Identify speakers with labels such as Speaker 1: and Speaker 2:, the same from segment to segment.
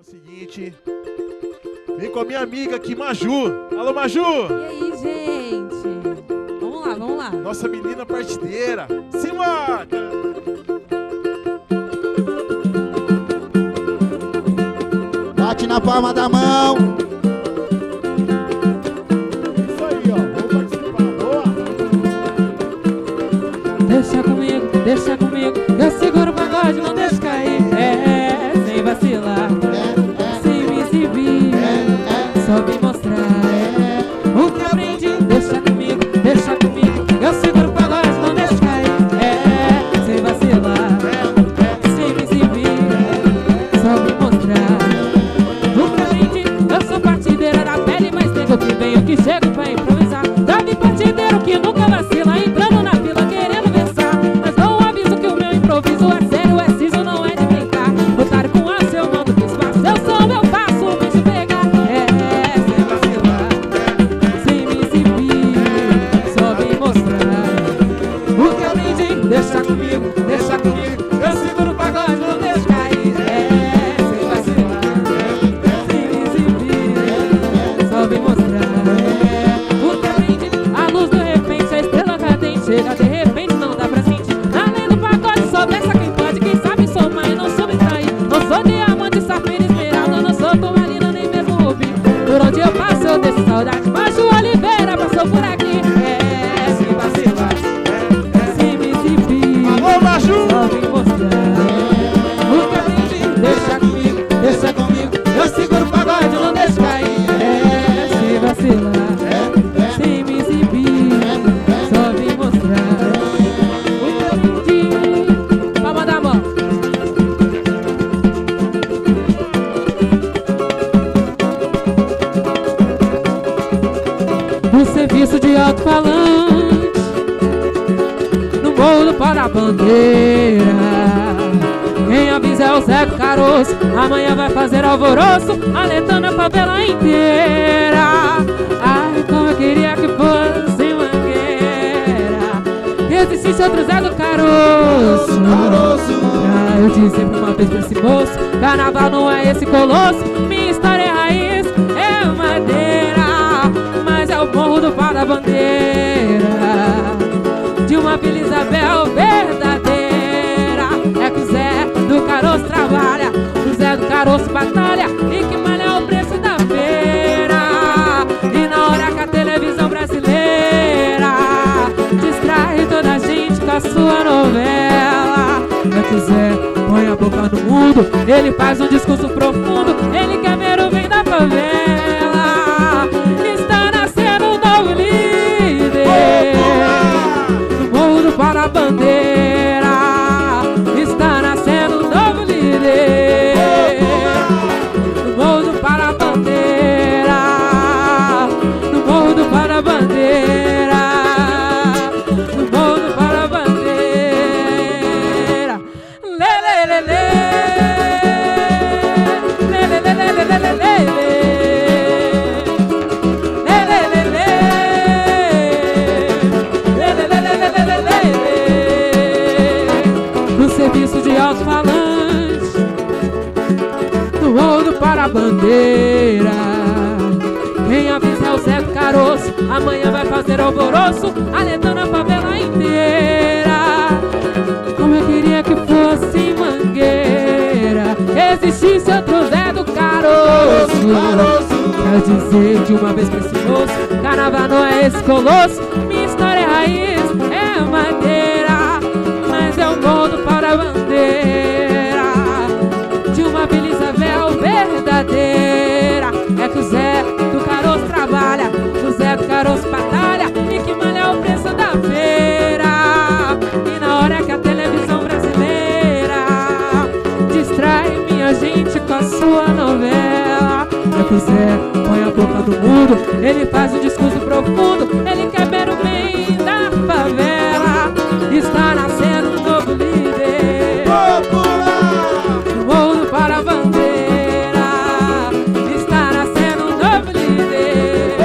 Speaker 1: Seguinte, vem com a minha amiga aqui, Maju. Alô, Maju!
Speaker 2: E aí, gente? Vamos lá, vamos lá.
Speaker 1: Nossa menina partideira. Simbora!
Speaker 3: Bate na palma da mão.
Speaker 1: Isso aí, ó. Vamos participar. Boa!
Speaker 2: Deixa comigo, eu seguro o pagode, não deixa cair. Sem vacilar, sem me exibir, só me mostrar o que aprendi. Deixa comigo, eu seguro o pagode, não deixa cair. Sem vacilar, sem me exibir, só me mostrar o que aprendi. Eu sou partideira da pele, mas tenho que venho, que chego pra improvisar. Davi partideiro que nunca vacila, entrando na fila querendo versar. Mas não aviso que o meu improviso é sério, é siso, não é de brincar. Otário com a seu mando do espaço, eu sou meu passo, o bicho pegar. Sem vacilar, sem me exibir, só me mostrar o que eu aprendi. Deixa comigo, eu seguro o pagode, não deixo cair. Sem vacilar, sem me exibir, só me mostrar o que aprendi. A luz de repente, a estrela cadente chega de repente, não dá pra sentir. Além do pagode, sobre essa quem pode, quem sabe somar e não subtrair. Não sou diamante, safira, esmeralda, não sou turmalina, nem mesmo rubi. Por onde eu passo eu deixo saudade, Maju Oliveira passou por aqui. Sem vacilar, sem me exibir,
Speaker 1: Alô, Maju!
Speaker 2: só me mostrar o que aprendi. Deixa comigo, eu seguro o pagode, não deixo cair. Sem vacilar, sem me exibir, só me mostrar o que aprendi. Palma da mão. No serviço de alto-falante, no morro do pau da bandeira, quem avisa é o Zé do Caroço. Amanhã vai fazer alvoroço, alertando a favela inteira. Ai, como eu queria que fosse Mangueira, que existisse outro Zé do Caroço. Pra eu dizer pra uma vez pra esse moço, carnaval não é esse colosso. Minha história é raiz, é madeira, mas é o morro do pau da bandeira, de uma Vila Isabel verdadeira. É que o Zé do Caroço trabalha, o Zé do Caroço batalha, e que malha é o preço da feira. E na hora que a televisão brasileira distrai toda a gente com a sua novela, é que o Zé põe a boca no mundo, ele faz um discurso profundo, ele quer ver o bem da favela. Está nascendo um novo líder no morro do pau da bandeira. Está nascendo um novo líder no morro do pau da bandeira, no morro do pau da bandeira, no morro do pau da bandeira. Lê, lê, lê, lê. Lê, lê, lê, lê, lê, lê, lê, lê. No serviço de alto-falante, no morro do pau da bandeira, quem avisa é o Zé do Caroço. Amanhã vai fazer alvoroço, alertando a favela inteira. Como eu queria que fosse Mangueira, existisse outro Zé do Caroço. Pra dizer de uma vez pra esse moço, carnaval não é esse colosso. Minha história é raiz, é madeira, mas é o morro do pau da bandeira, de uma Vila Isabel verdadeira. É que o Zé do Caroço trabalha, o Zé do Caroço batalha, e que malha é o preço da feira. E na hora que a televisão brasileira distrai minha gente com a sua novela, é que o Zé põe a boca no mundo, ele faz um discurso profundo, ele quer ver o bem da favela. Está nascendo um novo líder no morro do pau da bandeira. Está nascendo um novo líder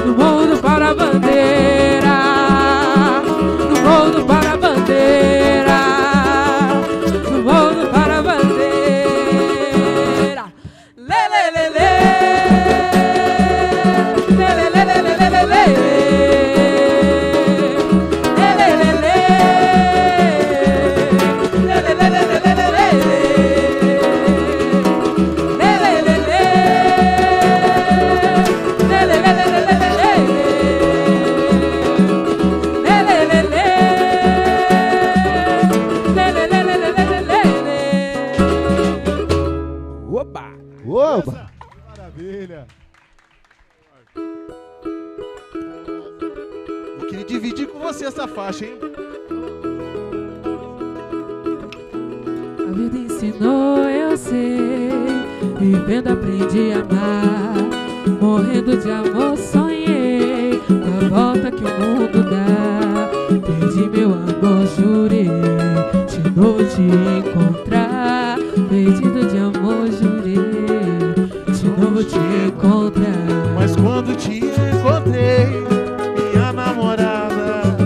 Speaker 2: no morro do pau da bandeira, no morro do pau da bandeira, no morro do pau da bandeira.
Speaker 1: você essa faixa, hein?
Speaker 2: A vida ensinou, eu sei. Vivendo aprendi a amar. Morrendo de amor sonhei com a volta que o mundo dá. Perdi meu amor, jurei de novo te encontrar. Perdido de amor, jurei de novo te encontrar.
Speaker 1: Mas quando te encontrei, minha namorada,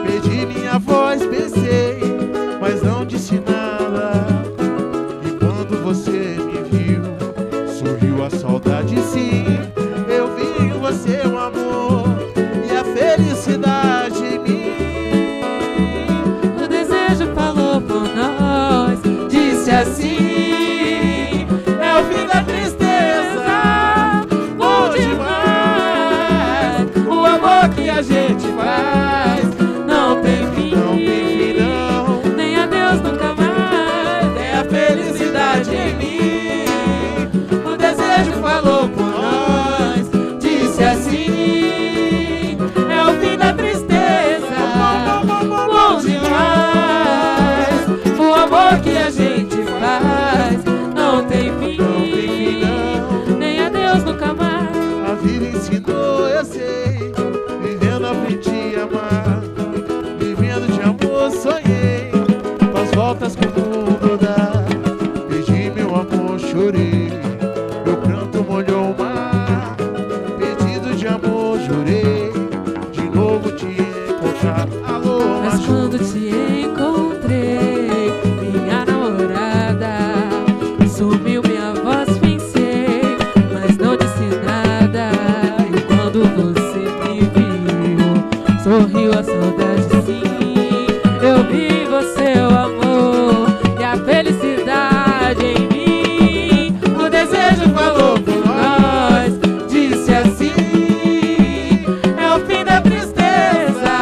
Speaker 1: perdi minha voz, pensei, mas não disse nada. E quando você me viu, sorriu a saudade, sim. Eu vi em você o amor e a felicidade em mim.
Speaker 2: O desejo falou por nós, disse assim: é o fim da tristeza, bom demais. O amor que a gente faz não tem fim,
Speaker 1: Não tem fim, não.
Speaker 2: nem adeus nunca mais,
Speaker 1: É a felicidade em mim.
Speaker 2: o desejo falou por nós, disse assim: é o fim da tristeza, bom demais. O amor que a gente faz não tem fim,
Speaker 1: Não tem fim, não.
Speaker 2: nem adeus nunca mais.
Speaker 1: A vida ensinou, eu sei. Vivendo aprendi a amar. Vivendo de amor sonhei. Com as voltas que o mundo dá. Perdi meu amor, chorei. Meu pranto molhou o mar. Perdido de amor, jurei de novo te encontrar. Alô,
Speaker 2: Mas
Speaker 1: macho.
Speaker 2: quando te encontrei, minha namorada, sumiu minha voz, pensei, mas não disse nada. E quando você me viu, sorriu a saudade, sim. Eu vi você, o amor e a felicidade em mim. O desejo falou por nós, disse assim: é o fim da tristeza,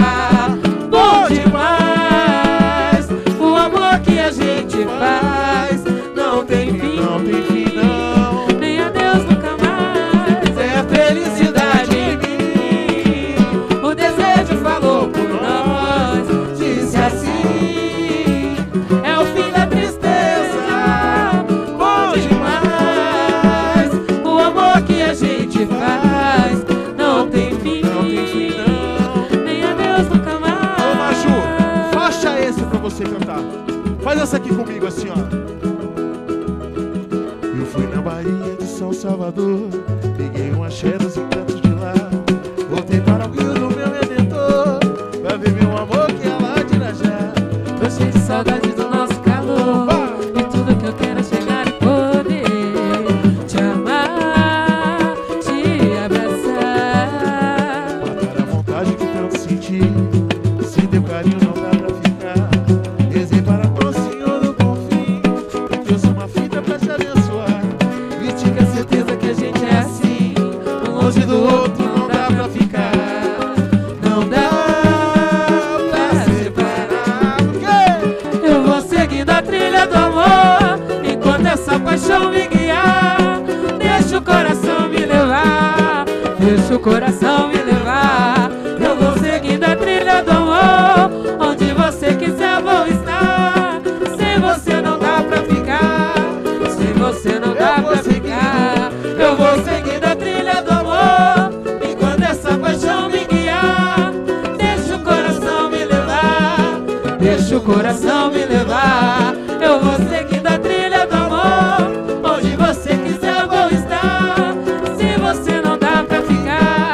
Speaker 2: bom demais. O amor que a gente faz não tem fim,
Speaker 1: Não tem fim, não.
Speaker 2: nem adeus nunca mais. É a felicidade em mim. O desejo falou por nós, disse assim: é o fim da tristeza, bom demais. O amor que a gente faz não tem fim,
Speaker 1: Não tem fim, não.
Speaker 2: nem adeus nunca mais.
Speaker 1: Ô, macho, faixa essa pra você cantar. Faz essa aqui comigo, assim, ó. Eu fui na Bahia de São Salvador, peguei um axé dos encantos de lá. Voltei para o Rio do meu Redentor, pra ver meu amor que é lá de Irajá.
Speaker 2: Tô cheio de saudade do nosso calor, e tudo que eu quero é chegar e poder te amar, te abraçar.
Speaker 1: Matar a vontade que tanto senti, sem teu carinho não dá pra ficar. Rezei para Nosso Senhor do Confim, e trouxe uma fita pra te abençoar. E tive a certeza que a gente é assim, um longe do outro não dá pra ficar.
Speaker 2: Não dá pra separar.
Speaker 1: Porque
Speaker 2: Eu vou seguindo a trilha do amor, enquanto essa paixão me guiar. Deixa o coração me levar, deixa o coração me levar. Eu vou seguindo a trilha do amor, onde você quiser vou estar. Sem você não dá pra ficar, sem você não dá pra ficar. Eu vou seguindo a trilha do amor, enquanto essa paixão me guiar. Deixa o coração me levar, deixa o coração me levar. Eu vou seguindo a trilha do amor, onde você quiser vou estar. Se você não dá pra ficar,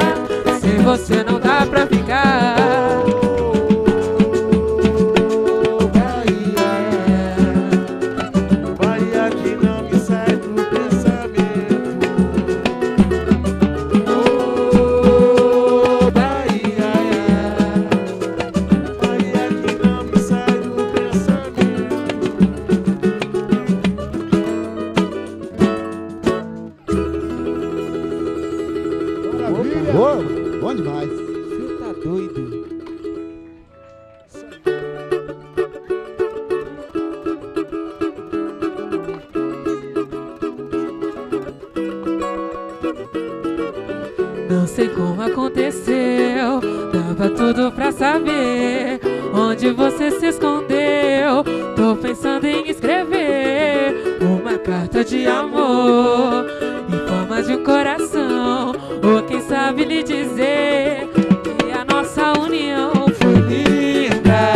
Speaker 2: Não sei como aconteceu, dava tudo pra saber onde você se escondeu. Tô pensando em escrever uma carta de amor em forma de um coração, ou quem sabe lhe dizer que a nossa união foi linda,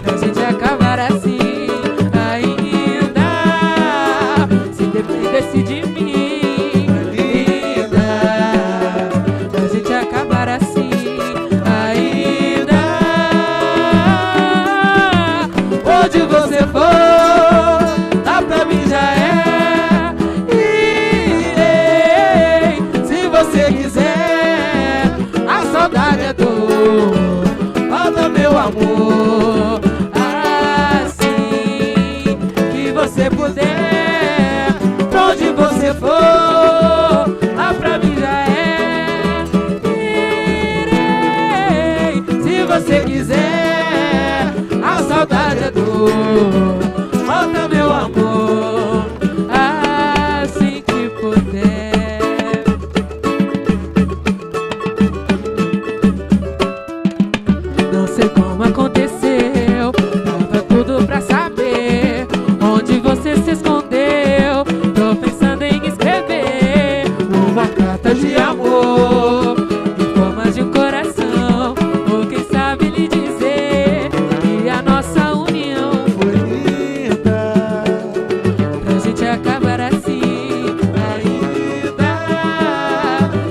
Speaker 2: pra gente acabar assim ainda, se dependesse de mim. Linda, pra gente acabar assim ainda. Onde você for, lá pra mim já é. Irei, se você quiser. A saudade é dor, volta meu amor. Assim que você puder, pra onde você for, lá pra mim já é. Irei, se você quiser. A saudade é dor, volta meu amor, assim que puder. Não sei como aconteceu, tava tudo pra saber onde você se escondeu. Tô pensando em escrever uma carta de amor em forma de um coração, ou quem sabe lhe dizer que a nossa união foi linda, pra gente acabar assim ainda,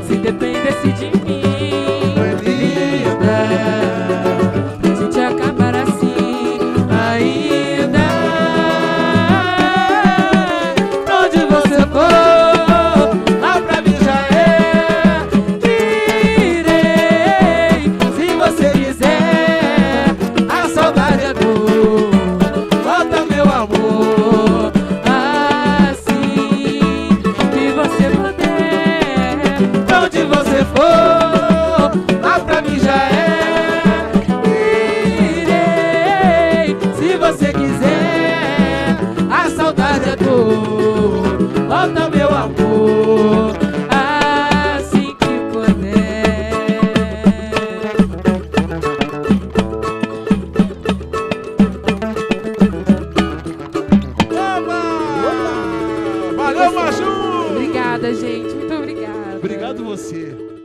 Speaker 2: se dependesse de mim. Foi linda, pra gente acabar assim ainda. Pra onde você for, lá pra mim já é. Irei, se você quiser. A saudade é dor, volta meu amor, assim que você puder. Pra onde você for, lá pra mim já é. Irei, se você quiser. A saudade é dor, volta meu amor, assim que puder.
Speaker 1: Oba! Valeu, Maju!
Speaker 2: Obrigada, gente. Muito obrigada.
Speaker 1: Obrigado você.